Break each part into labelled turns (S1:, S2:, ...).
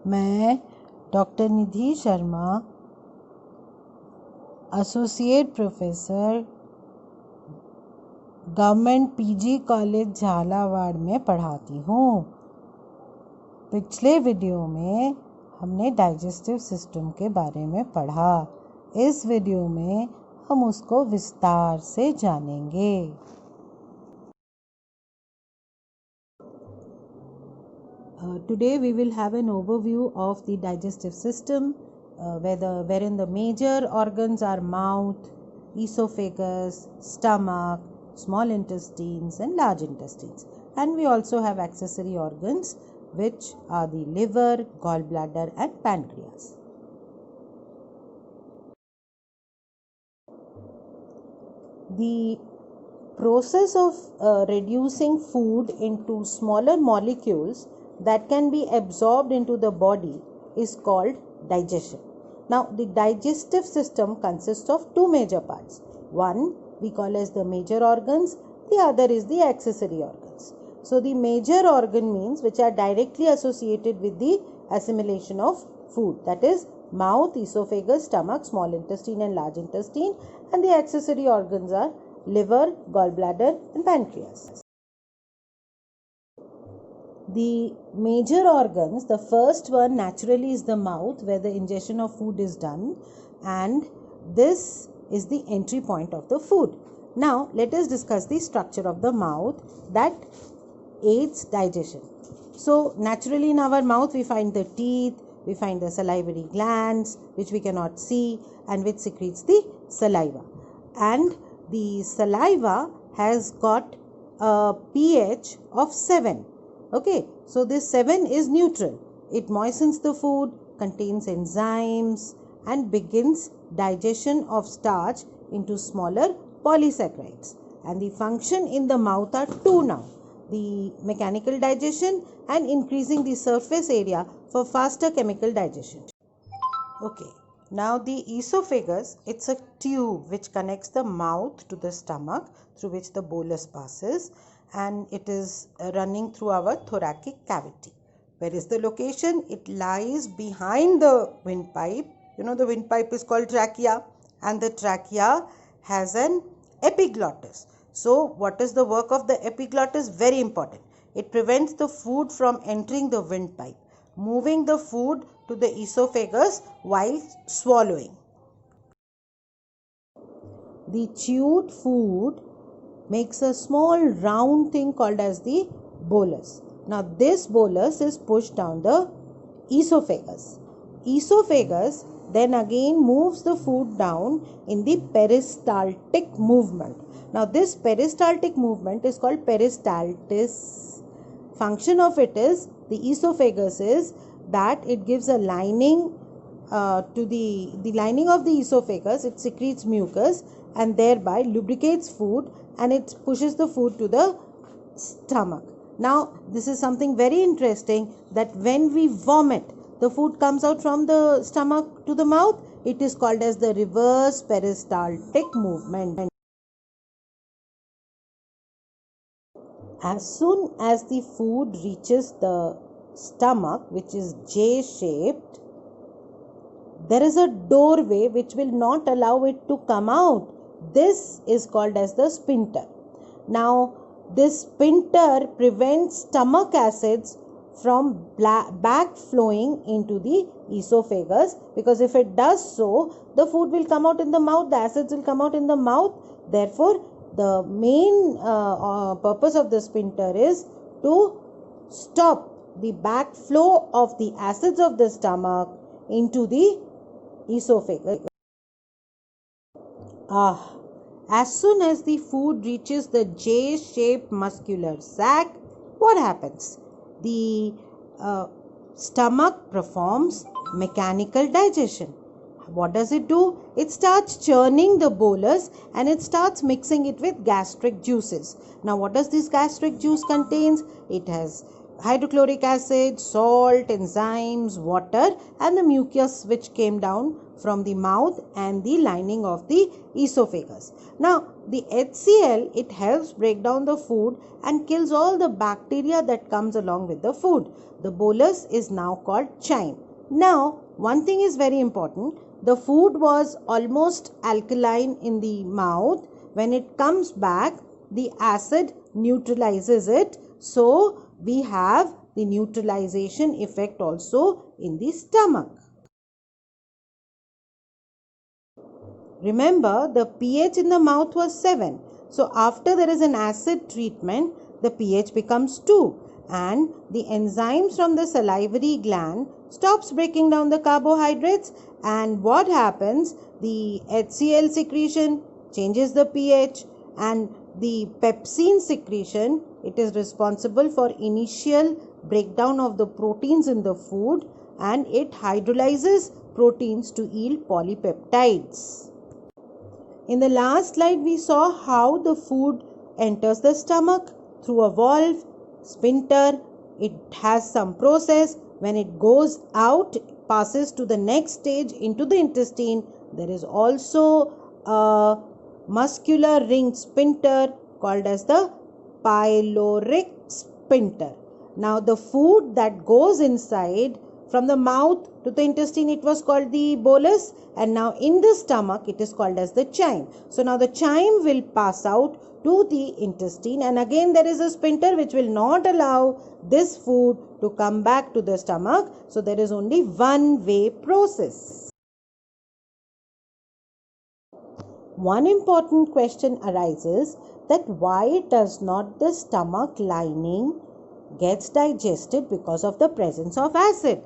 S1: मैं doctor Nidhi Sharma associate professor government PG college Jhalawar में पढ़ाती हूँ। पिछले वीडियो में हमने डाइजेस्टिव सिस्टम के बारे में पढ़ा। इस वीडियो में हम उसको विस्तार से जानेंगे। Today we will have an overview of the digestive system, wherein the major organs are mouth, esophagus, stomach, small intestines and large intestines. And we also have accessory organs which are the liver, gallbladder and pancreas. The process of reducing food into smaller molecules that can be absorbed into the body is called digestion. Now, the digestive system consists of two major parts. One we call as the major organs, the other is the accessory organs. So, the major organ means which are directly associated with the assimilation of food, that is mouth, esophagus, stomach, small intestine and large intestine, and the accessory organs are liver, gallbladder and pancreas. The major organs, the first one naturally is the mouth, where the ingestion of food is done, and this is the entry point of the food. Now let us discuss the structure of the mouth that aids digestion. So naturally in our mouth we find the teeth, we find the salivary glands which we cannot see and which secretes the saliva, and the saliva has got a pH of 7. Okay, so this 7 is neutral. It moistens the food, contains enzymes and begins digestion of starch into smaller polysaccharides. And the function in the mouth are two now: the mechanical digestion and increasing the surface area for faster chemical digestion. Okay, now the esophagus, it's a tube which connects the mouth to the stomach through which the bolus passes, and it is running through our thoracic cavity. Where is the location? It lies behind the windpipe. You know, the windpipe is called trachea, and the trachea has an epiglottis. So what is the work of the epiglottis? Very important. It prevents the food from entering the windpipe, moving the food to the esophagus while swallowing. The chewed food makes a small round thing called as the bolus. Now this bolus is pushed down the esophagus. Esophagus then again moves the food down in the peristaltic movement. Now this peristaltic movement is called peristaltis. Function of it is, the esophagus is that it gives a lining to the lining of the esophagus. It secretes mucus and thereby lubricates food, and it pushes the food to the stomach. Now this is something very interesting, that when we vomit, the food comes out from the stomach to the mouth. It is called as the reverse peristaltic movement. As soon as the food reaches the stomach, which is J-shaped, there is a doorway which will not allow it to come out. This is called as the sphincter. Now this sphincter prevents stomach acids from back flowing into the esophagus, because if it does so, the food will come out in the mouth, the acids will come out in the mouth. Therefore the main purpose of the sphincter is to stop the backflow of the acids of the stomach into the esophagus. As soon as the food reaches the J-shaped muscular sac, what happens? The stomach performs mechanical digestion. What does it do? It starts churning the bolus and it starts mixing it with gastric juices. Now what does this gastric juice contains? It has hydrochloric acid, salt, enzymes, water and the mucus which came down from the mouth and the lining of the esophagus. Now, the HCl, it helps break down the food and kills all the bacteria that comes along with the food. The bolus is now called chyme. Now, one thing is very important. The food was almost alkaline in the mouth. When it comes back, the acid neutralizes it. So, we have the neutralization effect also in the stomach. Remember, the pH in the mouth was 7. So, after there is an acid treatment, the pH becomes 2. And the enzymes from the salivary gland stops breaking down the carbohydrates. And what happens? The HCl secretion changes the pH, and the pepsin secretion, it is responsible for initial breakdown of the proteins in the food, and it hydrolyzes proteins to yield polypeptides. In the last slide, we saw how the food enters the stomach through a valve, sphincter. It has some process. When it goes out, passes to the next stage into the intestine. There is also a muscular ring sphincter called as the pyloric sphincter. Now, the food that goes inside from the mouth to the intestine, it was called the bolus, and now in the stomach it is called as the chyme. So now the chyme will pass out to the intestine, and again there is a sphincter which will not allow this food to come back to the stomach. So there is only one way process. One important question arises that why does not the stomach lining gets digested because of the presence of acid?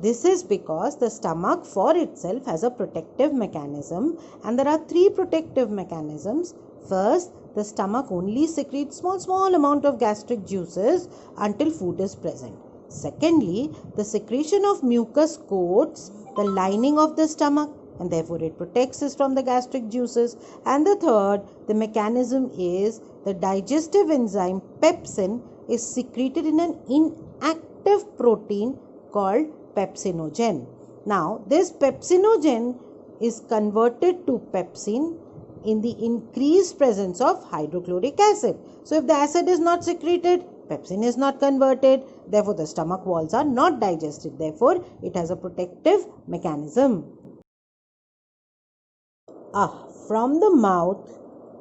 S1: This is because the stomach for itself has a protective mechanism, and there are 3 protective mechanisms. First, the stomach only secretes small amount of gastric juices until food is present. Secondly, the secretion of mucus coats the lining of the stomach, and therefore it protects us from the gastric juices. And the third, the mechanism is the digestive enzyme pepsin is secreted in an inactive protein called pepsinogen. Now, this pepsinogen is converted to pepsin in the increased presence of hydrochloric acid. So, if the acid is not secreted, pepsin is not converted. Therefore, the stomach walls are not digested. Therefore, it has a protective mechanism. From the mouth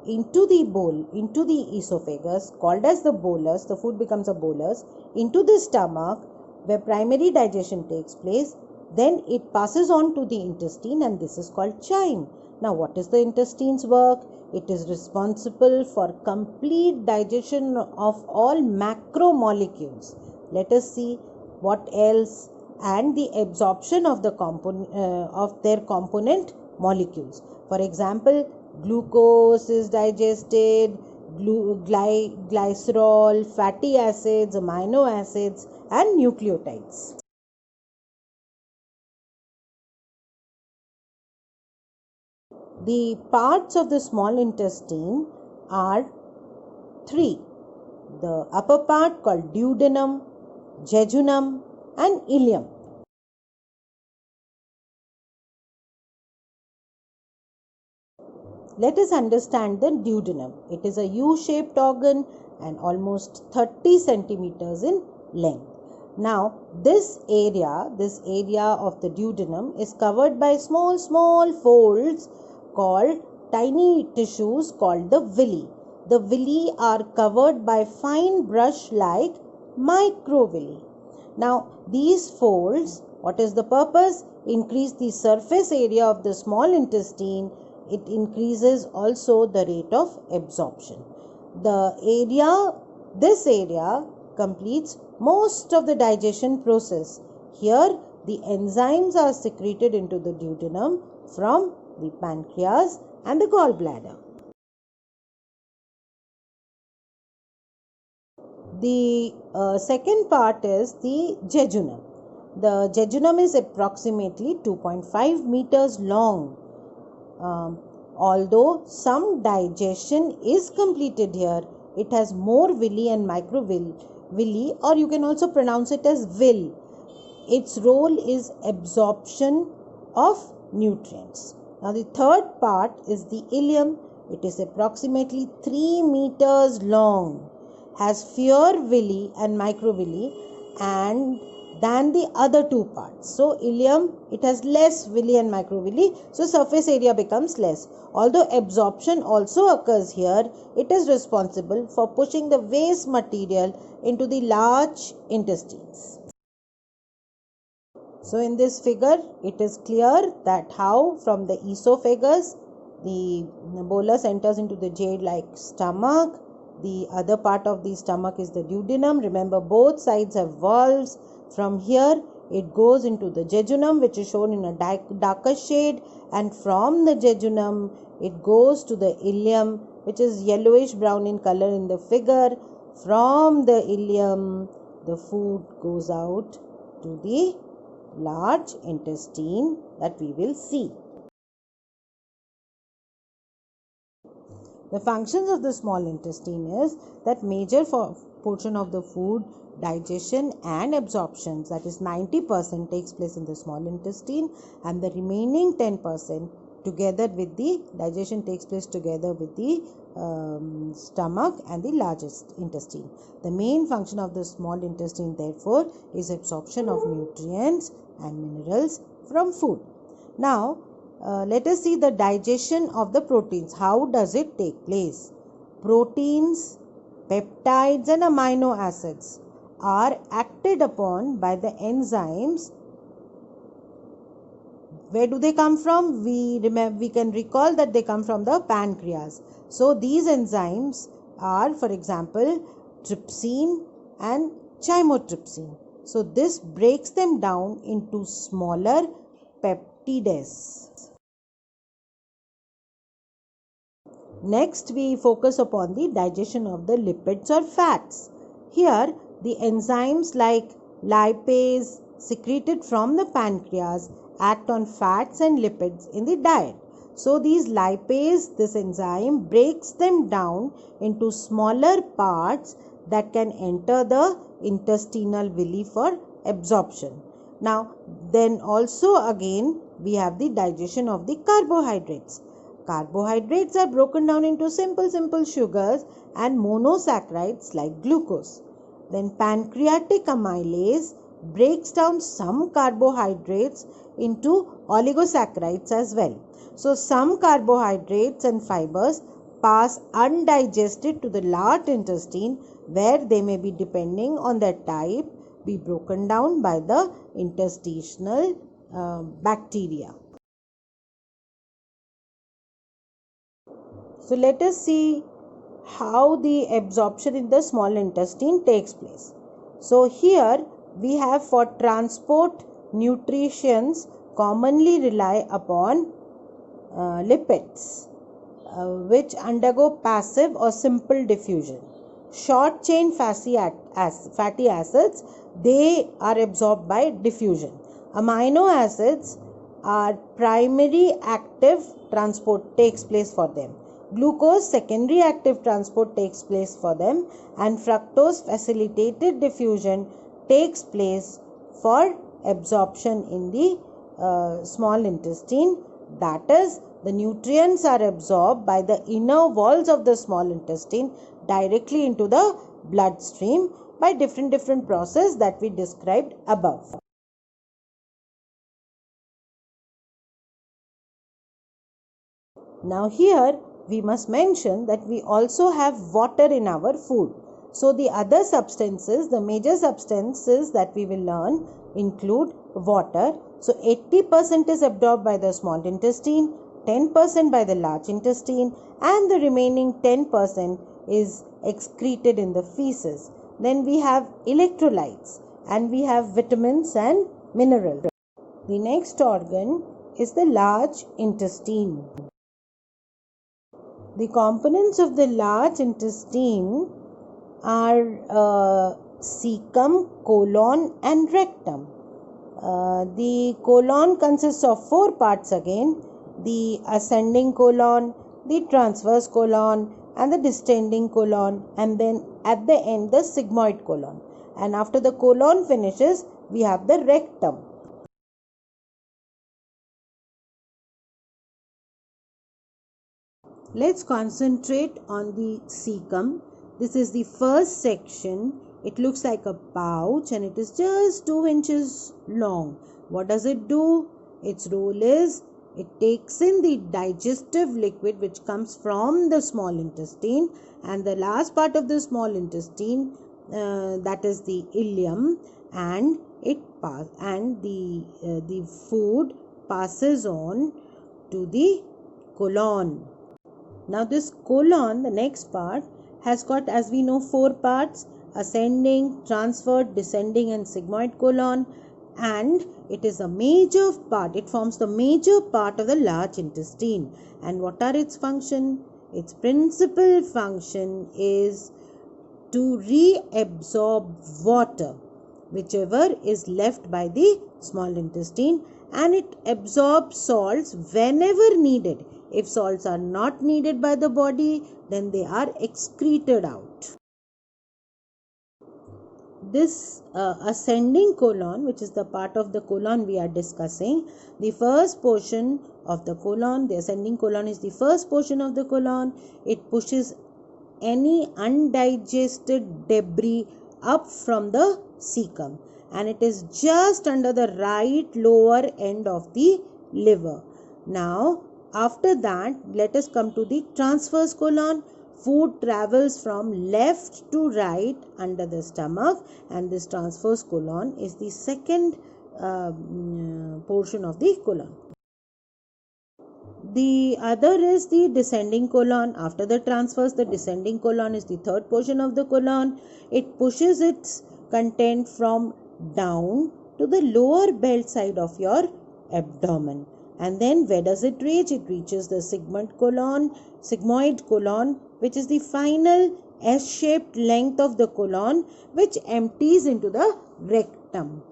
S1: into the bowl, into the esophagus, called as the bolus, the food becomes a bolus, into the stomach, where primary digestion takes place. Then it passes on to the intestine, and this is called chyme. Now, what is the intestine's work? It is responsible for complete digestion of all macromolecules. Let us see what else, and the absorption of the of their component molecules. For example, glucose is digested, glycerol, fatty acids, amino acids, and nucleotides. The parts of the small intestine are 3. The upper part called duodenum, jejunum, and ileum. Let us understand the duodenum. It is a U-shaped organ and almost 30 centimeters in length. Now, this area of the duodenum is covered by small folds called tiny tissues called the villi. The villi are covered by fine brush-like microvilli. Now, these folds, what is the purpose? Increase the surface area of the small intestine. It increases also the rate of absorption. This area completes most of the digestion process. Here, the enzymes are secreted into the duodenum from the pancreas and the gallbladder. The second part is the jejunum. The jejunum is approximately 2.5 meters long. Although some digestion is completed here, it has more villi and microvilli, or you can also pronounce it as vil. Its role is absorption of nutrients. Now the third part is the ileum. It is approximately 3 meters long, has fewer villi and microvilli and than the other two parts. So ileum, it has less villi and microvilli, so surface area becomes less. Although absorption also occurs here, it is responsible for pushing the waste material into the large intestines. So in this figure, it is clear that how from the esophagus, the bolus enters into the jade-like stomach. The other part of the stomach is the duodenum. Remember, both sides have valves. From here, it goes into the jejunum, which is shown in a darker shade. And from the jejunum, it goes to the ileum, which is yellowish brown in color in the figure. From the ileum, the food goes out to the large intestine that we will see. The functions of the small intestine is that major portion of the food digestion and absorption, that is 90%, takes place in the small intestine, and the remaining 10% together with the digestion takes place together with the stomach and the largest intestine. The main function of the small intestine therefore is absorption of nutrients and minerals from food. Now let us see the digestion of the proteins. How does it take place? Proteins, peptides and amino acids are acted upon by the enzymes. Where do they come from? We can recall that they come from the pancreas. So these enzymes are, for example, trypsin and chymotrypsin. So this breaks them down into smaller peptides. Next, we focus upon the digestion of the lipids or fats. Here, the enzymes like lipase secreted from the pancreas act on fats and lipids in the diet. So, these lipase, this enzyme, breaks them down into smaller parts that can enter the intestinal villi for absorption. Now, then also again, we have the digestion of the carbohydrates. Carbohydrates are broken down into simple sugars and monosaccharides like glucose. Then pancreatic amylase breaks down some carbohydrates into oligosaccharides as well. So some carbohydrates and fibers pass undigested to the large intestine, where they may be, depending on their type, be broken down by the intestinal bacteria. So let us see how the absorption in the small intestine takes place. So here we have, for transport, nutrients commonly rely upon lipids which undergo passive or simple diffusion. Short chain fatty acids, they are absorbed by diffusion. Amino acids are primary active transport takes place for them. Glucose, secondary active transport takes place for them, and fructose, facilitated diffusion takes place for absorption in the small intestine. That is, the nutrients are absorbed by the inner walls of the small intestine directly into the bloodstream by different process that we described above. Now here we must mention that we also have water in our food. So the other substances, the major substances that we will learn include water. So 80% is absorbed by the small intestine, 10% by the large intestine, and the remaining 10% is excreted in the feces. Then we have electrolytes and we have vitamins and minerals. The next organ is the large intestine. The components of the large intestine are cecum, colon and rectum. The colon consists of 4 parts again: the ascending colon, the transverse colon and the descending colon, and then at the end the sigmoid colon. And after the colon finishes, we have the rectum. Let's concentrate on the cecum. This is the first section. It looks like a pouch and it is just 2 inches long. What does it do? Its role is it takes in the digestive liquid which comes from the small intestine, and the last part of the small intestine, that is the ileum, and the food passes on to the colon. Now this colon, the next part, has got, as we know, 4 parts: ascending, transverse, descending and sigmoid colon, and it is a major part. It forms the major part of the large intestine. And what are its function? Its principal function is to reabsorb water whichever is left by the small intestine, and it absorbs salts whenever needed. If salts are not needed by the body, then they are excreted out. This ascending colon, which is the part of the colon we are discussing, the first portion of the colon, the ascending colon is the first portion of the colon. It pushes any undigested debris up from the cecum, and it is just under the right lower end of the liver. Now after that, let us come to the transverse colon. Food travels from left to right under the stomach, and this transverse colon is the second portion of the colon. The other is the descending colon. After the transverse, the descending colon is the third portion of the colon. It pushes its content from down to the lower belt side of your abdomen. And then where does it reach? It reaches the sigmoid colon, which is the final S-shaped length of the colon, which empties into the rectum.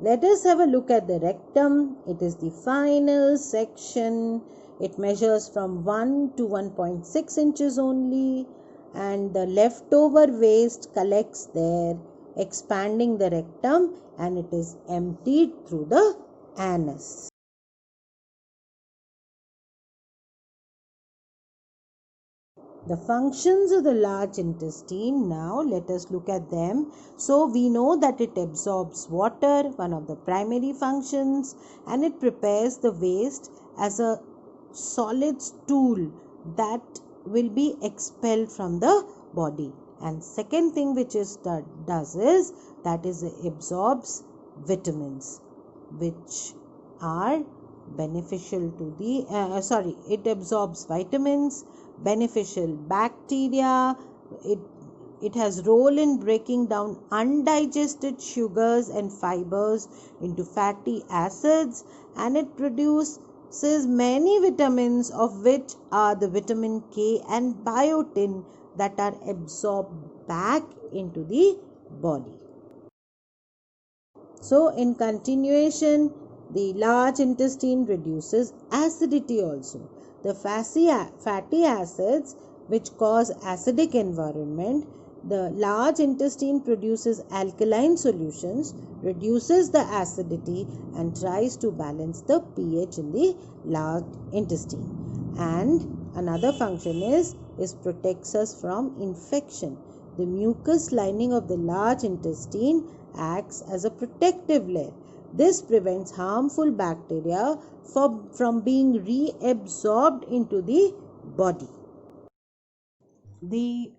S1: Let us have a look at the rectum. It is the final section. It measures from 1 to 1.6 inches only, and the leftover waste collects there, expanding the rectum, and it is emptied through the anus. The functions of the large intestine, now let us look at them. So we know that it absorbs water, one of the primary functions, and it prepares the waste as a solid stool that will be expelled from the body. And second thing which it absorbs vitamins, which are beneficial to the it absorbs vitamins, beneficial bacteria. It has role in breaking down undigested sugars and fibers into fatty acids, and it produces many vitamins, of which are the vitamin K and biotin, that are absorbed back into the body. So in continuation, the large intestine reduces acidity also. The fatty acids which cause acidic environment, the large intestine produces alkaline solutions, reduces the acidity, and tries to balance the pH in the large intestine. And another function is protects us from infection. The mucous lining of the large intestine acts as a protective layer. This prevents harmful bacteria from being reabsorbed into the body. The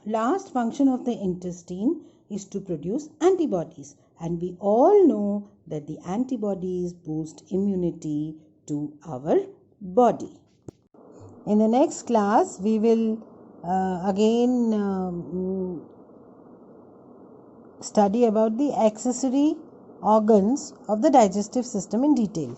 S1: last function of the intestine is to produce antibodies, and we all know that the antibodies boost immunity to our body. In the next class, we will again study about the accessory organs of the digestive system in detail.